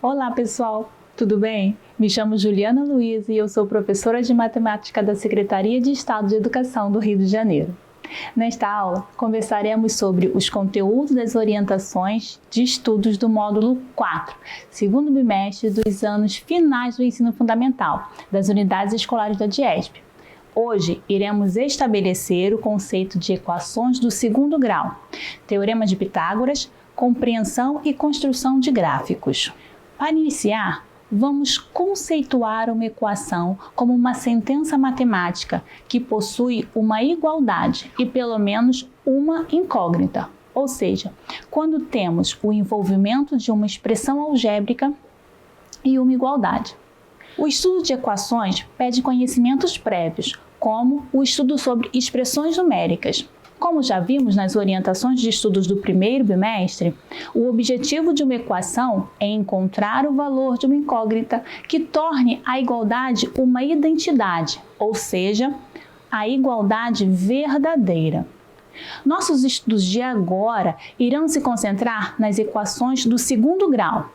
Olá pessoal, tudo bem? Me chamo Juliana Luiz e eu sou professora de Matemática da Secretaria de Estado de Educação do Rio de Janeiro. Nesta aula, conversaremos sobre os conteúdos das orientações de estudos do módulo 4, segundo bimestre dos anos finais do ensino fundamental, das unidades escolares da DIESP. Hoje, iremos estabelecer o conceito de equações do segundo grau, teorema de Pitágoras, compreensão e construção de gráficos. Para iniciar, vamos conceituar uma equação como uma sentença matemática que possui uma igualdade e pelo menos uma incógnita, ou seja, quando temos o envolvimento de uma expressão algébrica e uma igualdade. O estudo de equações pede conhecimentos prévios, como o estudo sobre expressões numéricas. Como já vimos nas orientações de estudos do primeiro bimestre, o objetivo de uma equação é encontrar o valor de uma incógnita que torne a igualdade uma identidade, ou seja, a igualdade verdadeira. Nossos estudos de agora irão se concentrar nas equações do segundo grau,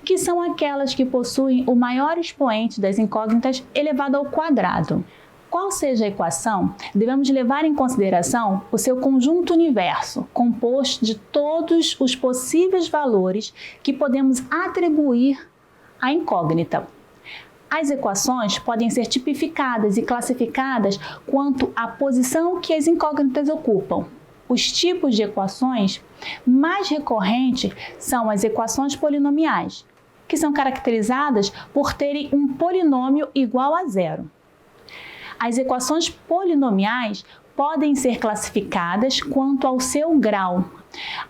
que são aquelas que possuem o maior expoente das incógnitas elevado ao quadrado. Qual seja a equação, devemos levar em consideração o seu conjunto universo, composto de todos os possíveis valores que podemos atribuir à incógnita. As equações podem ser tipificadas e classificadas quanto à posição que as incógnitas ocupam. Os tipos de equações mais recorrentes são as equações polinomiais, que são caracterizadas por terem um polinômio igual a zero. As equações polinomiais podem ser classificadas quanto ao seu grau.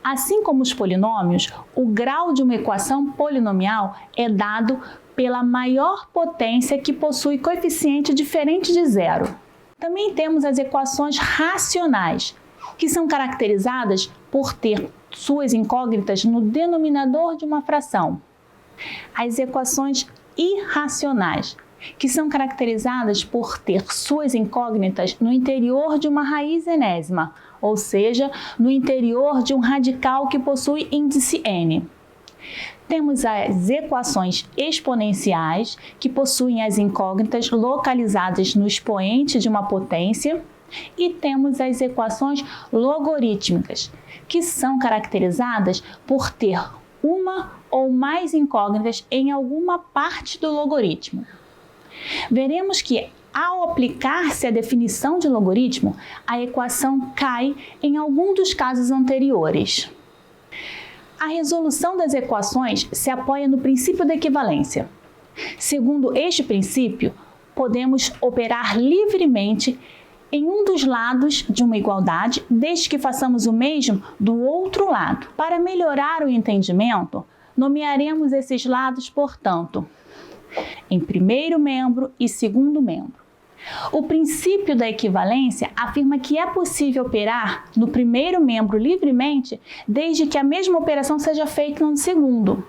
Assim como os polinômios, o grau de uma equação polinomial é dado pela maior potência que possui coeficiente diferente de zero. Também temos as equações racionais, que são caracterizadas por ter suas incógnitas no denominador de uma fração. As equações irracionais, que são caracterizadas por ter suas incógnitas no interior de uma raiz enésima, ou seja, no interior de um radical que possui índice n. Temos as equações exponenciais, que possuem as incógnitas localizadas no expoente de uma potência, e temos as equações logarítmicas, que são caracterizadas por ter uma ou mais incógnitas em alguma parte do logaritmo. Veremos que, ao aplicar-se a definição de logaritmo, a equação cai em algum dos casos anteriores. A resolução das equações se apoia no princípio da equivalência. Segundo este princípio, podemos operar livremente em um dos lados de uma igualdade, desde que façamos o mesmo do outro lado. Para melhorar o entendimento, nomearemos esses lados, portanto, em primeiro membro e segundo membro. O princípio da equivalência afirma que é possível operar no primeiro membro livremente, desde que a mesma operação seja feita no segundo.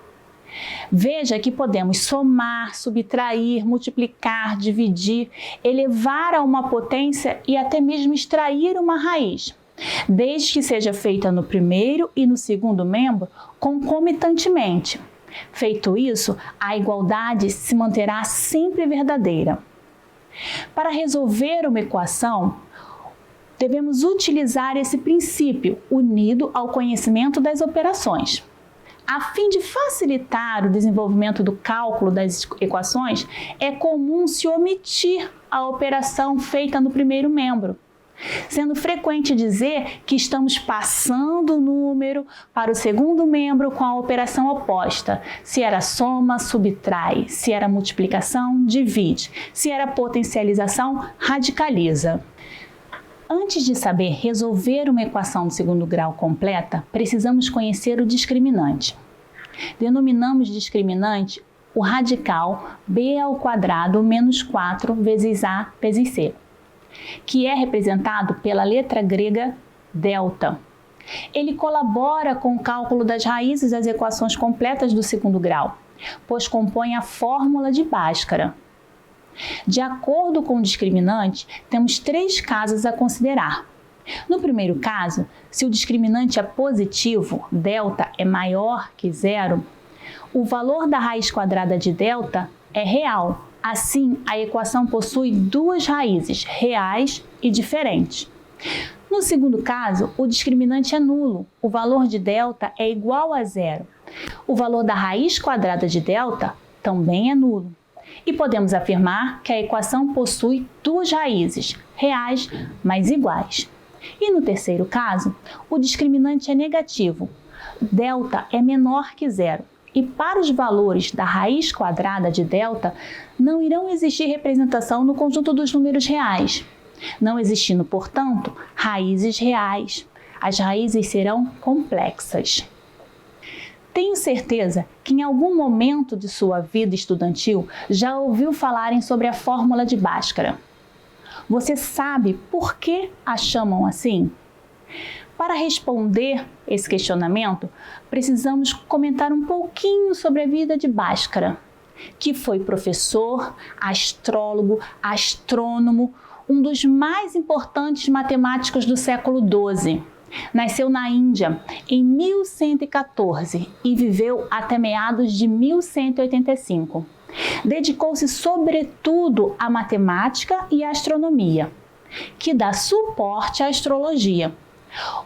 Veja que podemos somar, subtrair, multiplicar, dividir, elevar a uma potência e até mesmo extrair uma raiz, desde que seja feita no primeiro e no segundo membro concomitantemente. Feito isso, a igualdade se manterá sempre verdadeira. Para resolver uma equação, devemos utilizar esse princípio unido ao conhecimento das operações. A fim de facilitar o desenvolvimento do cálculo das equações, é comum se omitir a operação feita no primeiro membro, sendo frequente dizer que estamos passando o número para o segundo membro com a operação oposta. Se era soma, subtrai. Se era multiplicação, divide. Se era potencialização, radicaliza. Antes de saber resolver uma equação de segundo grau completa, precisamos conhecer o discriminante. Denominamos discriminante o radical b² menos 4 vezes a vezes c, que é representado pela letra grega delta. Ele colabora com o cálculo das raízes das equações completas do segundo grau, pois compõe a fórmula de Bhaskara. De acordo com o discriminante, temos 3 casos a considerar. No primeiro caso, se o discriminante é positivo, delta é maior que zero, O valor da raiz quadrada de delta é real. Assim, a equação possui duas raízes, reais e diferentes. No segundo caso, o discriminante é nulo. O valor de delta é igual a zero. O valor da raiz quadrada de delta também é nulo. E podemos afirmar que a equação possui duas raízes, reais, mas iguais. E no terceiro caso, o discriminante é negativo. Delta é menor que zero. E para os valores da raiz quadrada de delta, não irão existir representação no conjunto dos números reais. Não existindo, portanto, raízes reais. As raízes serão complexas. Tenho certeza que em algum momento de sua vida estudantil já ouviu falarem sobre a fórmula de Bhaskara. Você sabe por que a chamam assim? Para responder esse questionamento, precisamos comentar um pouquinho sobre a vida de Bhaskara, que foi professor, astrólogo, astrônomo, um dos mais importantes matemáticos do século XII. Nasceu na Índia em 1114 e viveu até meados de 1185. Dedicou-se sobretudo à matemática e à astronomia, que dá suporte à astrologia.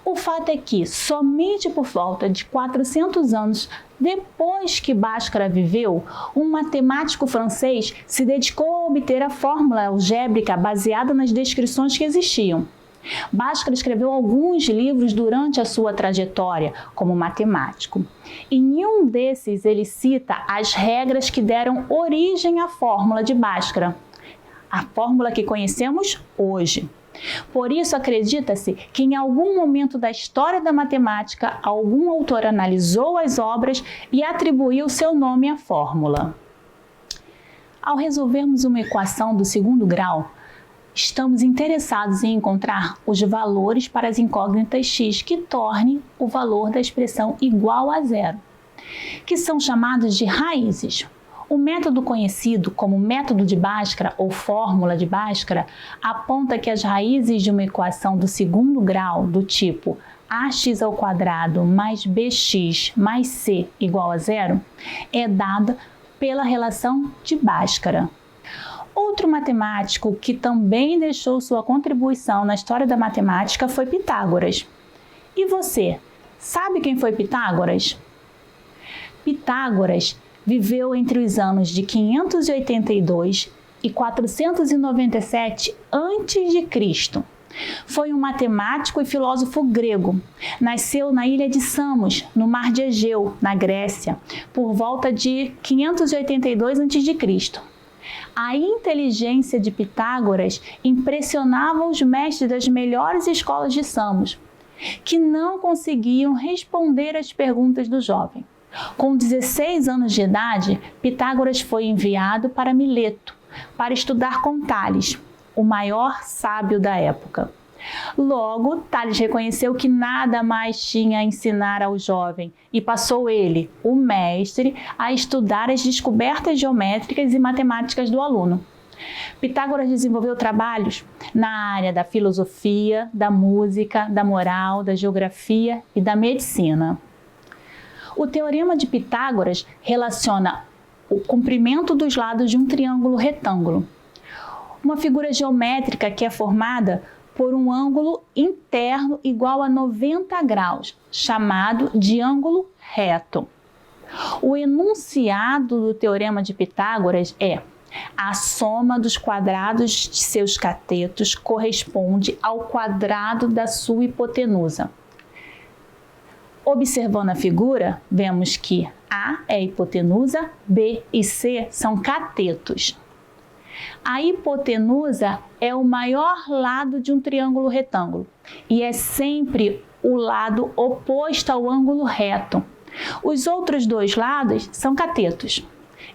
O fato é que, somente por volta de 400 anos depois que Bhaskara viveu, um matemático francês se dedicou a obter a fórmula algébrica baseada nas descrições que existiam. Bhaskara escreveu alguns livros durante a sua trajetória como matemático. Em um desses, ele cita as regras que deram origem à fórmula de Bhaskara, a fórmula que conhecemos hoje. Por isso, acredita-se que em algum momento da história da matemática, algum autor analisou as obras e atribuiu seu nome à fórmula. Ao resolvermos uma equação do segundo grau, estamos interessados em encontrar os valores para as incógnitas x que tornem o valor da expressão igual a zero, que são chamados de raízes. O método conhecido como método de Bhaskara ou fórmula de Bhaskara aponta que as raízes de uma equação do segundo grau do tipo ax² mais bx mais c igual a zero é dada pela relação de Bhaskara. Outro matemático que também deixou sua contribuição na história da matemática foi Pitágoras. E você, sabe quem foi Pitágoras? Pitágoras viveu entre os anos de 582 e 497 a.C. Foi um matemático e filósofo grego. Nasceu na ilha de Samos, no Mar de Egeu, na Grécia, por volta de 582 a.C. A inteligência de Pitágoras impressionava os mestres das melhores escolas de Samos, que não conseguiam responder às perguntas do jovem. Com 16 anos de idade, Pitágoras foi enviado para Mileto para estudar com Tales, o maior sábio da época. Logo, Tales reconheceu que nada mais tinha a ensinar ao jovem e passou ele, o mestre, a estudar as descobertas geométricas e matemáticas do aluno. Pitágoras desenvolveu trabalhos na área da filosofia, da música, da moral, da geografia e da medicina. O teorema de Pitágoras relaciona o comprimento dos lados de um triângulo retângulo, uma figura geométrica que é formada por um ângulo interno igual a 90 graus, chamado de ângulo reto. O enunciado do teorema de Pitágoras é: a soma dos quadrados de seus catetos corresponde ao quadrado da sua hipotenusa. Observando a figura, vemos que A é a hipotenusa, B e C são catetos. A hipotenusa é o maior lado de um triângulo retângulo e é sempre o lado oposto ao ângulo reto. Os outros dois lados são catetos.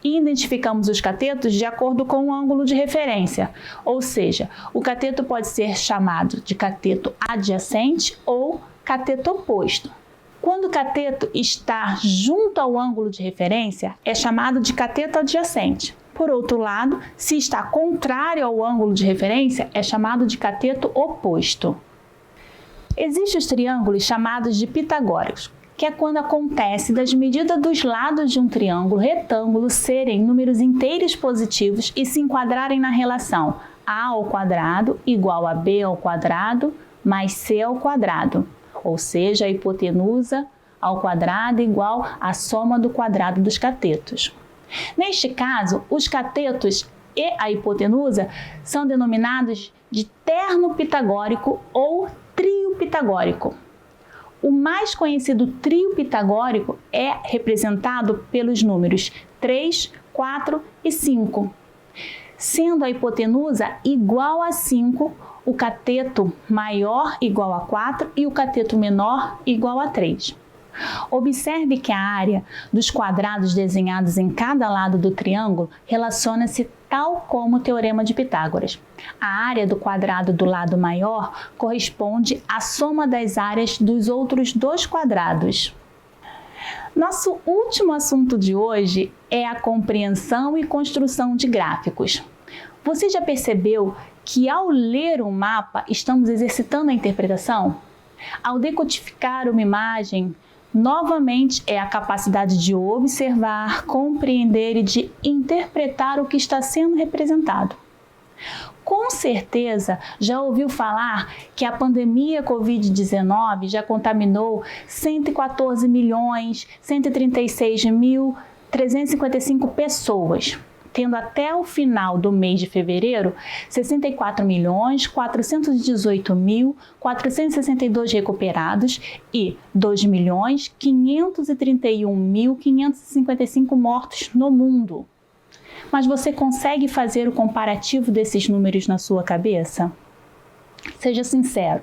E identificamos os catetos de acordo com o ângulo de referência, ou seja, o cateto pode ser chamado de cateto adjacente ou cateto oposto. Quando o cateto está junto ao ângulo de referência, é chamado de cateto adjacente. Por outro lado, se está contrário ao ângulo de referência, é chamado de cateto oposto. Existem os triângulos chamados de pitagóricos, que é quando acontece das medidas dos lados de um triângulo retângulo serem números inteiros positivos e se enquadrarem na relação a ao quadrado igual a b ao quadrado mais c ao quadrado, ou seja, a hipotenusa ao quadrado igual à soma do quadrado dos catetos. Neste caso, os catetos e a hipotenusa são denominados de terno pitagórico ou trio pitagórico. O mais conhecido trio pitagórico é representado pelos números 3, 4 e 5. Sendo a hipotenusa igual a 5, o cateto maior igual a 4 e o cateto menor igual a 3. Observe que a área dos quadrados desenhados em cada lado do triângulo relaciona-se tal como o Teorema de Pitágoras. A área do quadrado do lado maior corresponde à soma das áreas dos outros dois quadrados. Nosso último assunto de hoje é a compreensão e construção de gráficos. Você já percebeu que ao ler um mapa estamos exercitando a interpretação? Ao decodificar uma imagem, novamente é a capacidade de observar, compreender e de interpretar o que está sendo representado. Com certeza já ouviu falar que a pandemia Covid-19 já contaminou 114.136.355 pessoas, tendo até o final do mês de fevereiro 64.418.462 recuperados e 2.531.555 mortos no mundo. Mas você consegue fazer o comparativo desses números na sua cabeça? Seja sincero.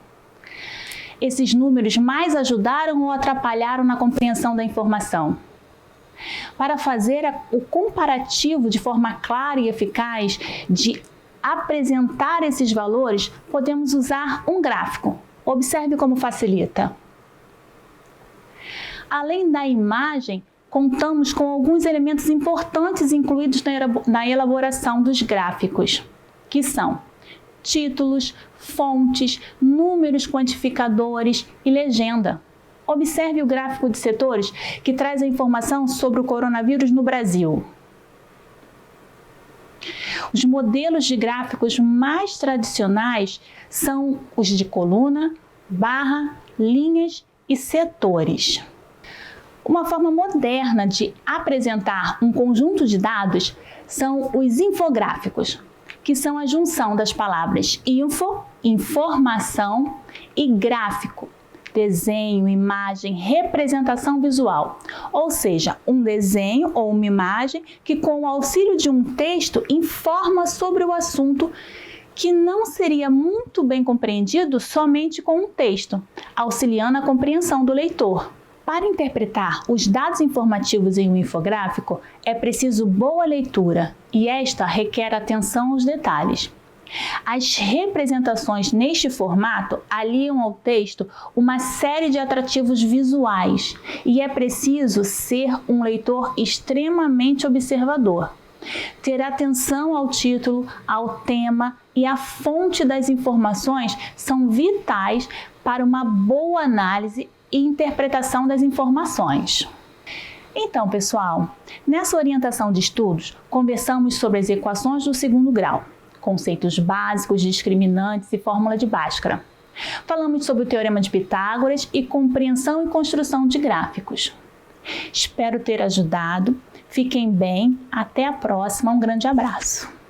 Esses números mais ajudaram ou atrapalharam na compreensão da informação? Para fazer o comparativo de forma clara e eficaz de apresentar esses valores, podemos usar um gráfico. Observe como facilita. Além da imagem, contamos com alguns elementos importantes incluídos na elaboração dos gráficos, que são títulos, fontes, números quantificadores e legenda. Observe o gráfico de setores que traz a informação sobre o coronavírus no Brasil. Os modelos de gráficos mais tradicionais são os de coluna, barra, linhas e setores. Uma forma moderna de apresentar um conjunto de dados são os infográficos, que são a junção das palavras info, informação, e gráfico, desenho, imagem, representação visual, ou seja, um desenho ou uma imagem que, com o auxílio de um texto, informa sobre o assunto que não seria muito bem compreendido somente com um texto, auxiliando a compreensão do leitor. Para interpretar os dados informativos em um infográfico, é preciso boa leitura e esta requer atenção aos detalhes. As representações neste formato aliam ao texto uma série de atrativos visuais e é preciso ser um leitor extremamente observador. Ter atenção ao título, ao tema e à fonte das informações são vitais para uma boa análise e interpretação das informações. Então, pessoal, nessa orientação de estudos, conversamos sobre as equações do segundo grau, conceitos básicos, discriminantes e fórmula de Bhaskara. Falamos sobre o Teorema de Pitágoras e compreensão e construção de gráficos. Espero ter ajudado. Fiquem bem. Até a próxima. Um grande abraço.